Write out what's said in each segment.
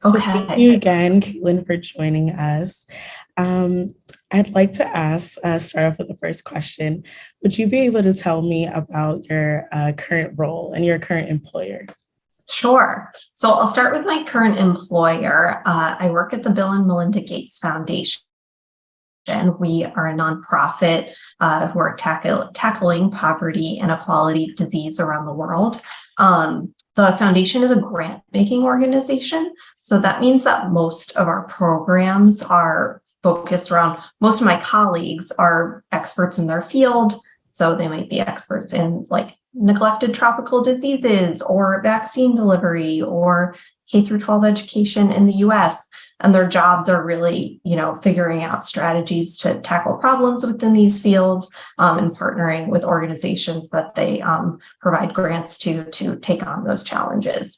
So thank Okay, you again, Kaitlin, for joining us. I'd like to start off with the first question. Would you be able to tell me about your current role and your current employer? sure. So I'll start with my current employer. I work at the Bill and Melinda Gates Foundation. We are a nonprofit who are tackling poverty, inequality, disease around the world. The foundation is a grant making organization. So that means that most of our programs are focused around, most of my colleagues are experts in their field. So they might be experts in like neglected tropical diseases or vaccine delivery or K through 12 education in the US. And their jobs are really, figuring out strategies to tackle problems within these fields and partnering with organizations that they provide grants to take on those challenges.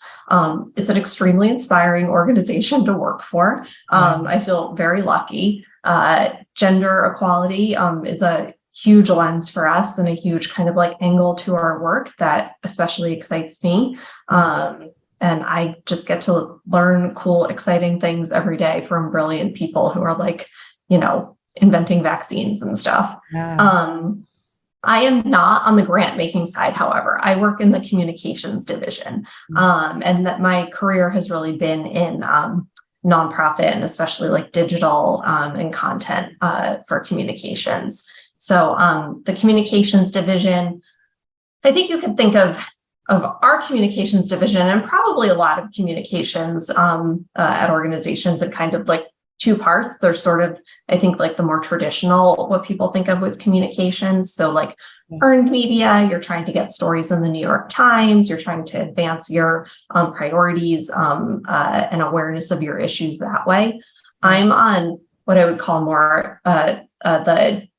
It's an extremely inspiring organization to work for. I feel very lucky. Gender equality is a huge lens for us and a huge kind of like angle to our work that especially excites me. And I just get to learn cool, exciting things every day from brilliant people who are like, inventing vaccines and stuff. Yeah. I am not on the grant making side, however. I work in the communications division. And that my career has really been in nonprofit and especially like digital and content for communications. So the communications division, I think you could think of our communications division and probably a lot of communications at organizations in kind of like two parts. There's sort of, I think, like the more traditional, what people think of with communications. So like earned media, you're trying to get stories in the New York Times, you're trying to advance your priorities and awareness of your issues that way. I'm on what I would call more the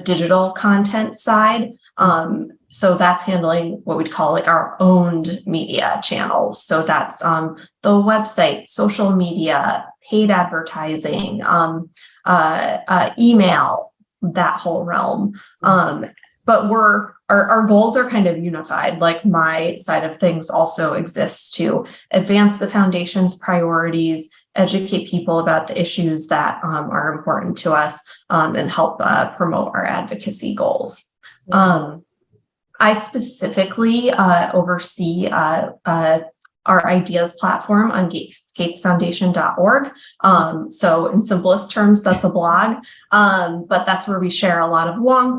digital content side. So that's handling what we'd call like our owned media channels. So that's the website, social media, paid advertising, email, that whole realm. But our goals are kind of unified. Like my side of things also exists to advance the foundation's priorities, educate people about the issues that are important to us, and help promote our advocacy goals. I specifically oversee our ideas platform on gatesfoundation.org. So in simplest terms, that's a blog, but that's where we share a lot of long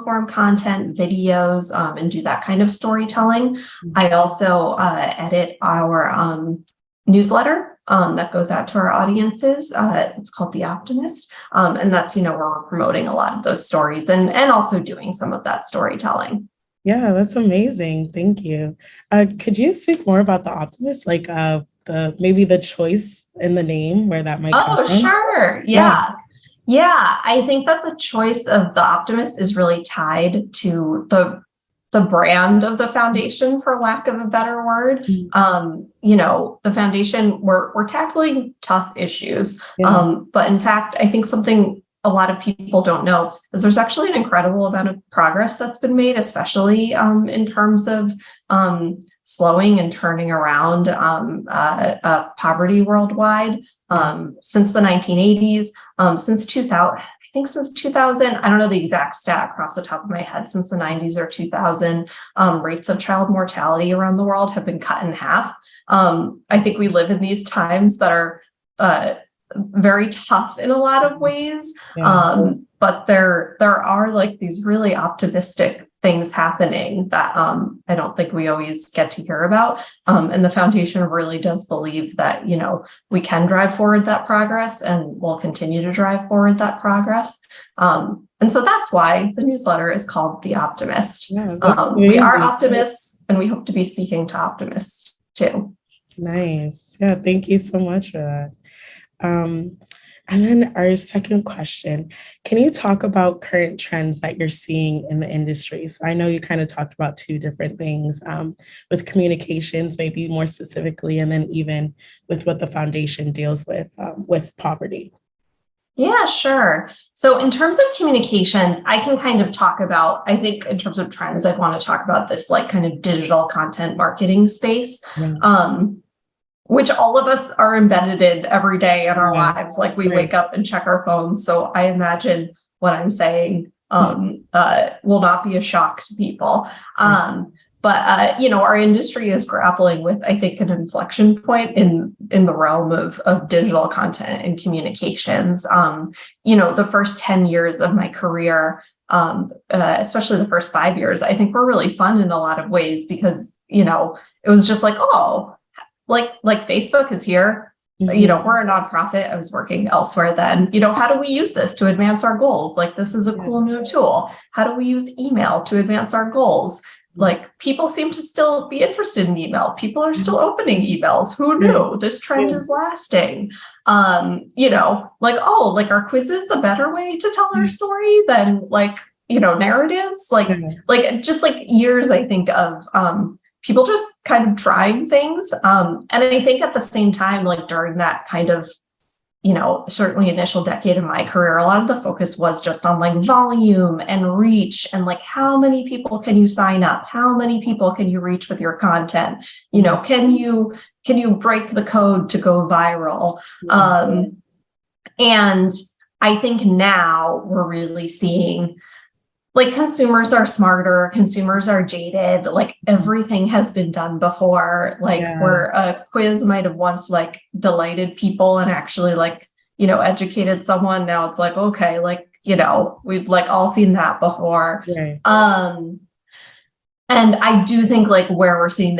form content, videos, and do that kind of storytelling. I also edit our newsletter that goes out to our audiences. It's called The Optimist. And that's, where we're promoting a lot of those stories and also doing some of that storytelling. Yeah, that's amazing. Thank you. Could you speak more about the Optimist, like maybe the choice in the name, where that might come from? Sure. Yeah. I think that the choice of the Optimist is really tied to the brand of the foundation, for lack of a better word. The foundation, we're tackling tough issues. But in fact, I think something a lot of people don't know is there's actually an incredible amount of progress that's been made, especially in terms of slowing and turning around poverty worldwide since the 1980s, since 2000. I think since 2000, I don't know the exact stat across the top of my head, since the 90s or 2000, rates of child mortality around the world have been cut in half. I think we live in these times that are very tough in a lot of ways. But there are like these really optimistic things happening that I don't think we always get to hear about. And the foundation really does believe that, we can drive forward that progress and we'll continue to drive forward that progress. And so that's why the newsletter is called The Optimist. We are optimists and we hope to be speaking to optimists too. Nice. Yeah, thank you so much for that. And then our second question, can you talk about current trends that you're seeing in the industry? So I know you kind of talked about two different things with communications, maybe more specifically, and then even with what the foundation deals with poverty. Yeah, sure. So in terms of communications, I can kind of talk about, I think in terms of trends, I want to talk about this like kind of digital content marketing space. which all of us are embedded in every day in our lives. Like we Right. wake up and check our phones. So I imagine what I'm saying will not be a shock to people. But our industry is grappling with, I think, an inflection point in the realm of digital content and communications. The first 10 years of my career, especially the first 5 years, I think were really fun in a lot of ways because, it was just like, oh, like Facebook is here. We're a nonprofit. I was working elsewhere then. How do we use this to advance our goals? Like, this is a cool new tool. How do we use email to advance our goals? Like, people seem to still be interested in email. People are still opening emails. Who knew? This trend is lasting. Like our quiz is a better way to tell our story than narratives. Just years, I think, of people just kind of trying things. And I think at the same time, like during that kind of, certainly initial decade of my career, a lot of the focus was just on like volume and reach and like how many people can you sign up? How many people can you reach with your content? Can you break the code to go viral? And I think now we're really seeing like consumers are smarter, consumers are jaded, like everything has been done before, where a quiz might have once like delighted people and actually educated someone. Now it's like, okay, we've like all seen that before. And I do think like where we're seeing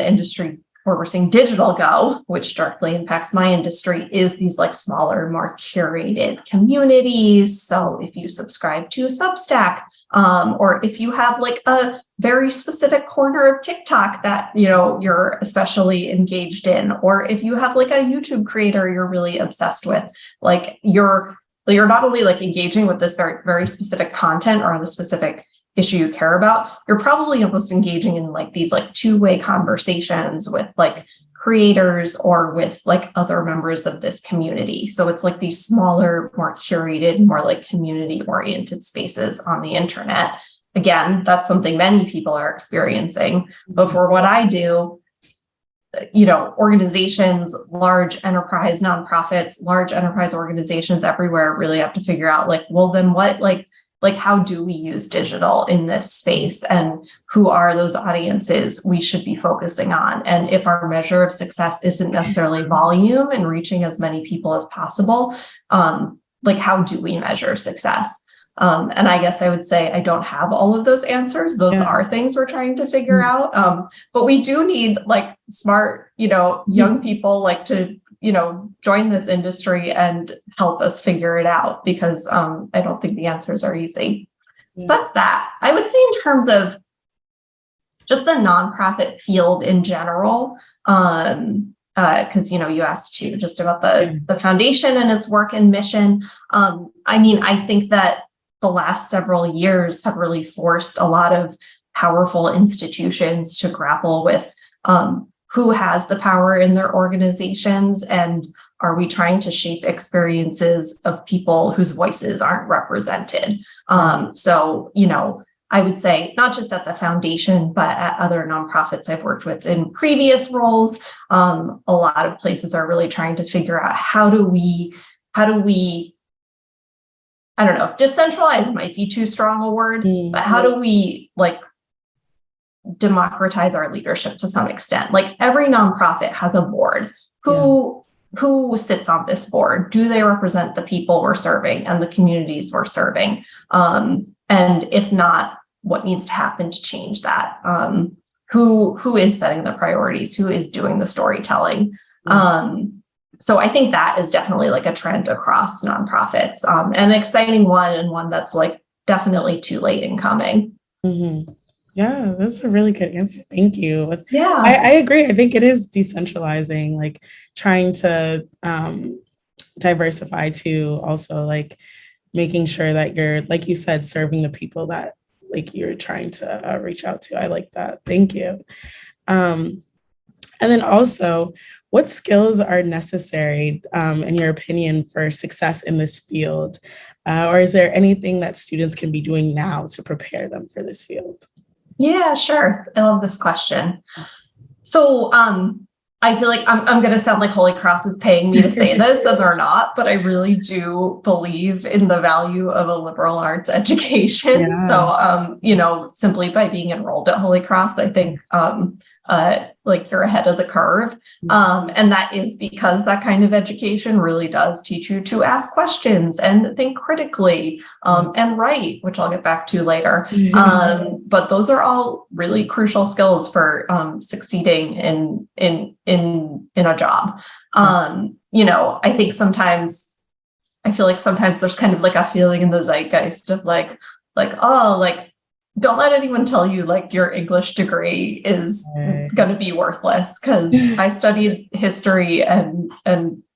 digital go, which directly impacts my industry, is these like smaller, more curated communities. So if you subscribe to Substack, or if you have like a very specific corner of TikTok that, you're especially engaged in, or if you have like a YouTube creator you're really obsessed with, like you're not only like engaging with this very, very specific content or on the specific issue you care about, you're probably almost engaging in like these like two-way conversations with like creators or with like other members of this community. So it's like these smaller, more curated, more like community-oriented spaces on the internet. Again, that's something many people are experiencing. But for what I do, organizations, large enterprise nonprofits, large enterprise organizations everywhere really have to figure out like, well, then what, like how do we use digital in this space, and who are those audiences we should be focusing on? And if our measure of success isn't necessarily volume and reaching as many people as possible, how do we measure success? And I guess I would say I don't have all of those answers. Those are things we're trying to figure out. But we do need like smart, young people to join this industry and help us figure it out, because I don't think the answers are easy. So that's that. I would say in terms of just the nonprofit field in general, because you asked too just about the foundation and its work and mission. I think that the last several years have really forced a lot of powerful institutions to grapple with who has the power in their organizations, and are we trying to shape experiences of people whose voices aren't represented? So, I would say not just at the foundation, but at other nonprofits I've worked with in previous roles, a lot of places are really trying to figure out how do we, I don't know, decentralize might be too strong a word, but how do we democratize our leadership to some extent? Like every nonprofit has a board. Who sits on this board? Do they represent the people we're serving and the communities we're serving? And if not, what needs to happen to change that? Who is setting the priorities? Who is doing the storytelling? So I think that is definitely like a trend across nonprofits, an exciting one, and one that's like definitely too late in coming. Yeah, that's a really good answer. Thank you. Yeah, I agree. I think it is decentralizing, like trying to diversify to also like making sure that you're, like you said, serving the people that like you're trying to reach out to. I like that. Thank you. And then also, what skills are necessary, in your opinion, for success in this field? Or is there anything that students can be doing now to prepare them for this field? Yeah, sure. I love this question. So I feel like I'm going to sound like Holy Cross is paying me to say this, and they're not, but I really do believe in the value of a liberal arts education. Yeah. So, simply by being enrolled at Holy Cross, I think, like you're ahead of the curve. And that is because that kind of education really does teach you to ask questions and think critically, and write, which I'll get back to later. But those are all really crucial skills for succeeding in a job. I think sometimes I feel like sometimes there's kind of like a feeling in the zeitgeist of like, oh, like, don't let anyone tell you like your English degree is going to be worthless, because I studied history and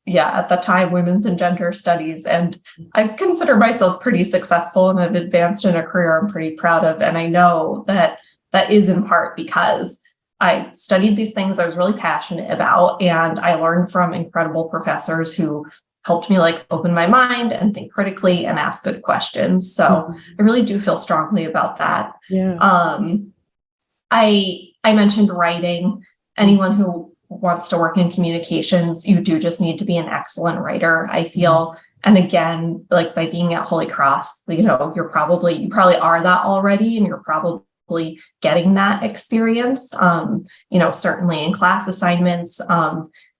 yeah, at the time, women's and gender studies, and I consider myself pretty successful and have advanced in a career I'm pretty proud of. And I know that is in part because I studied these things I was really passionate about, and I learned from incredible professors who helped me like open my mind and think critically and ask good questions. So I really do feel strongly about that. Yeah. I mentioned writing. Anyone who wants to work in communications, you do just need to be an excellent writer, I feel. And again, like by being at Holy Cross, you probably are that already, and you're probably getting that experience, certainly in class assignments,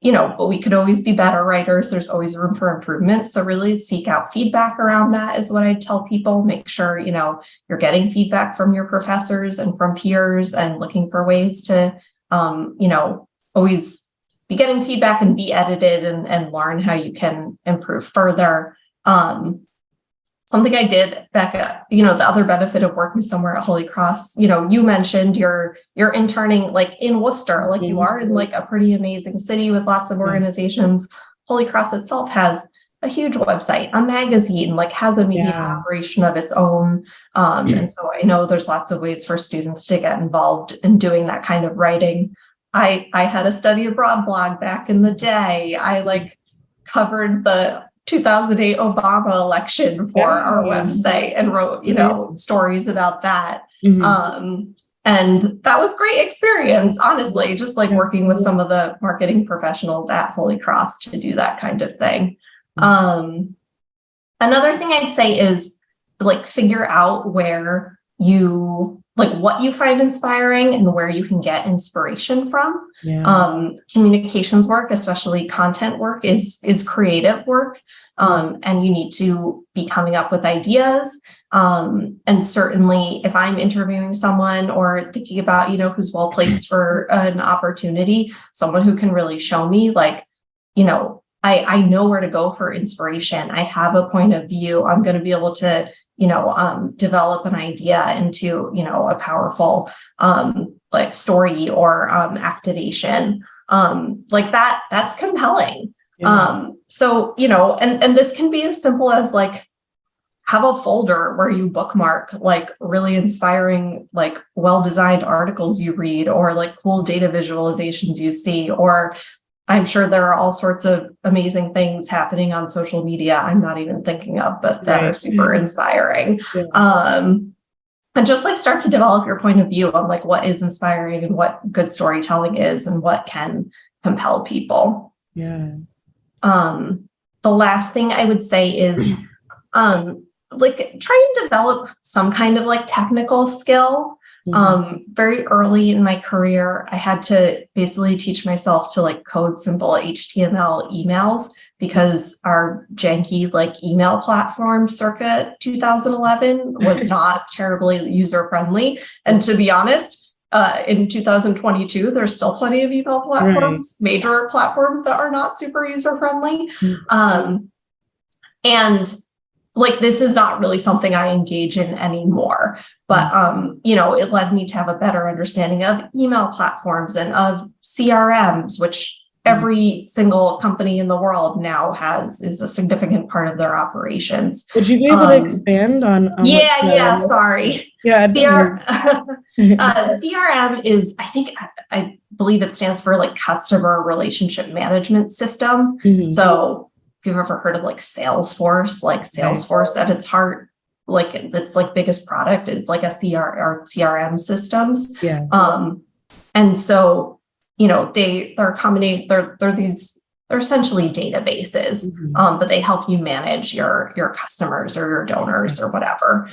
but we could always be better writers. There's always room for improvement. So really seek out feedback around that is what I tell people. Make sure, you're getting feedback from your professors and from peers, and looking for ways to, always be getting feedback and be edited and learn how you can improve further. Something I did back at, the other benefit of working somewhere at Holy Cross, you mentioned you're interning like in Worcester, like you are in like a pretty amazing city with lots of organizations. Holy Cross itself has a huge website, a magazine, like has a media operation of its own. And so I know there's lots of ways for students to get involved in doing that kind of writing. I had a study abroad blog back in the day. I like covered the 2008 Obama election for our website and wrote, stories about that. And that was great experience, honestly, just like working with some of the marketing professionals at Holy Cross to do that kind of thing. Another thing I'd say is like figure out where what you find inspiring and where you can get inspiration from. Communications work, especially content work, is creative work. And you need to be coming up with ideas. And certainly if I'm interviewing someone or thinking about, who's well placed for an opportunity, someone who can really show me I know where to go for inspiration. I have a point of view. I'm going to be able to develop an idea into, a powerful, story or activation, like that's compelling. So, and this can be as simple as like, have a folder where you bookmark like really inspiring, like well-designed articles you read, or like cool data visualizations you see, or I'm sure there are all sorts of amazing things happening on social media I'm not even thinking of, but that are super inspiring. And just like start to develop your point of view on like what is inspiring and what good storytelling is and what can compel people. The last thing I would say is like try and develop some kind of like technical skill. Very early in my career, I had to basically teach myself to like code simple HTML emails, because our janky like email platform circa 2011 was not terribly user friendly. And to be honest, in 2022, there's still plenty of email platforms, major platforms that are not super user friendly. And like, this is not really something I engage in anymore, but, it led me to have a better understanding of email platforms and of CRMs, which every single company in the world now is a significant part of their operations. Would you be able to expand on sorry. CRM is, I believe it stands for like customer relationship management system. So if you've ever heard of like Salesforce, at its heart, like its like biggest product is like a CRM systems. And so, they're accommodating, they're essentially databases, but they help you manage your customers or your donors or whatever.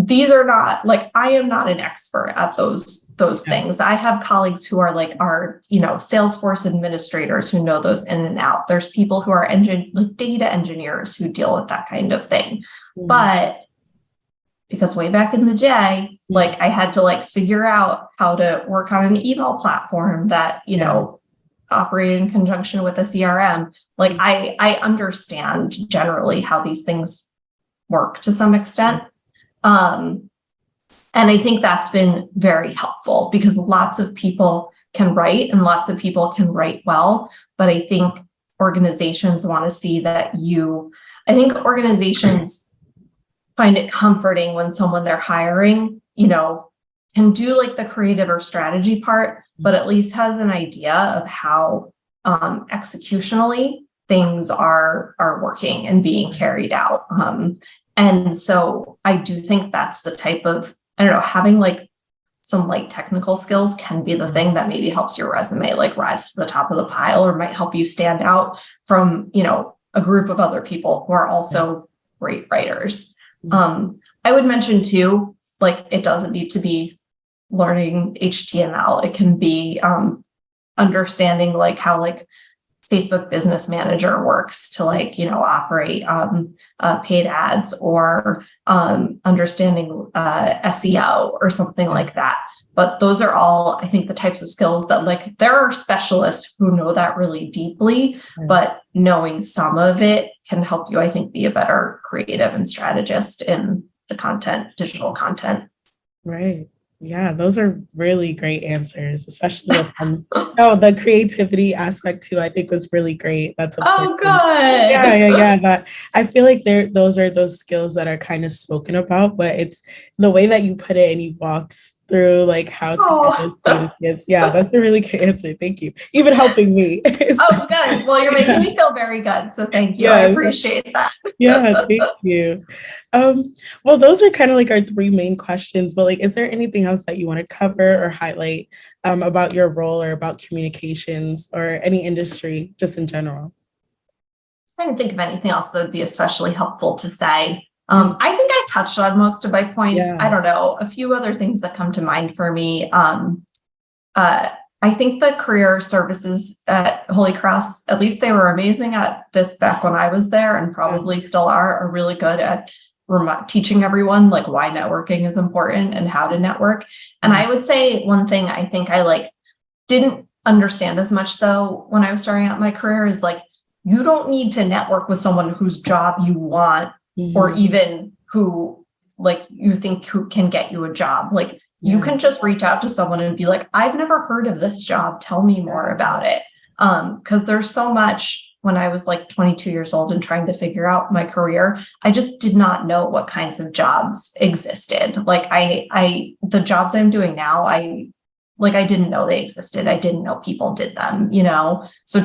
These are not like, I am not an expert at those things. I have colleagues who are like our, Salesforce administrators who know those in and out. There's people who are data engineers who deal with that kind of thing. But because way back in the day, like I had to like figure out how to work on an email platform that, operated in conjunction with a CRM. Like I understand generally how these things work to some extent. And I think that's been very helpful because lots of people can write and lots of people can write well. But I think organizations want to see that I think organizations find it comforting when someone they're hiring, can do like the creative or strategy part, but at least has an idea of how executionally things are working and being carried out. And so I do think that's the type of, having like some light technical skills can be the thing that maybe helps your resume like rise to the top of the pile, or might help you stand out from, a group of other people who are also great writers. I would mention too, like it doesn't need to be learning HTML. It can be understanding like how like Facebook Business Manager works to like, operate paid ads, or understanding SEO or something like that. But those are all, I think, the types of skills that like there are specialists who know that really deeply, but knowing some of it can help you, I think, be a better creative and strategist in the digital content. Right. Yeah, those are really great answers, especially with the creativity aspect too. I think was really great. That's important. Oh, good. Yeah. That I feel like those are those skills that are kind of spoken about, but it's the way that you put it and you walked through like how to get those kids. Yeah, that's a really good answer. Thank you. Even helping me. Oh, good. Well, you're making me feel very good. So thank you. I appreciate that. Yeah, thank you. Well, those are kind of like our three main questions, but like, is there anything else that you want to cover or highlight about your role or about communications or any industry just in general? I didn't think of anything else that would be especially helpful to say. I think I touched on most of my points. Yeah. I don't know, a few other things that come to mind for me. I think the career services at Holy Cross, at least they were amazing at this back when I was there, and probably still are really good at teaching everyone like why networking is important and how to network. And I would say one thing I think I like didn't understand as much though when I was starting out my career is like, you don't need to network with someone whose job you want, or even who like you think who can get you a job. Like you can just reach out to someone and be like, I've never heard of this job. Tell me more about it. Because there's so much. When I was like 22 years old and trying to figure out my career, I just did not know what kinds of jobs existed. Like the jobs I'm doing now, I didn't know they existed. I didn't know people did them, so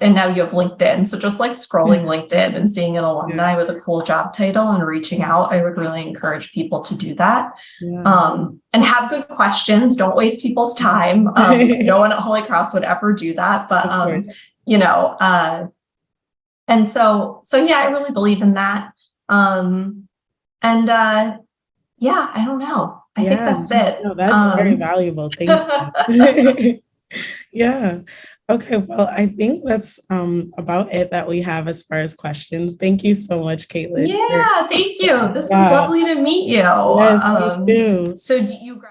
and now you have LinkedIn. So just like scrolling LinkedIn and seeing an alumni with a cool job title and reaching out, I would really encourage people to do that. And have good questions. Don't waste people's time. No one at Holy Cross would ever do that, but and so yeah, I really believe in that. I don't know. I think that's it. No, that's very valuable. Thank you. Yeah. Okay. Well, I think that's about it that we have as far as questions. Thank you so much, Kaitlin. Yeah, thank you. This was lovely to meet you. Yes, you too. So do you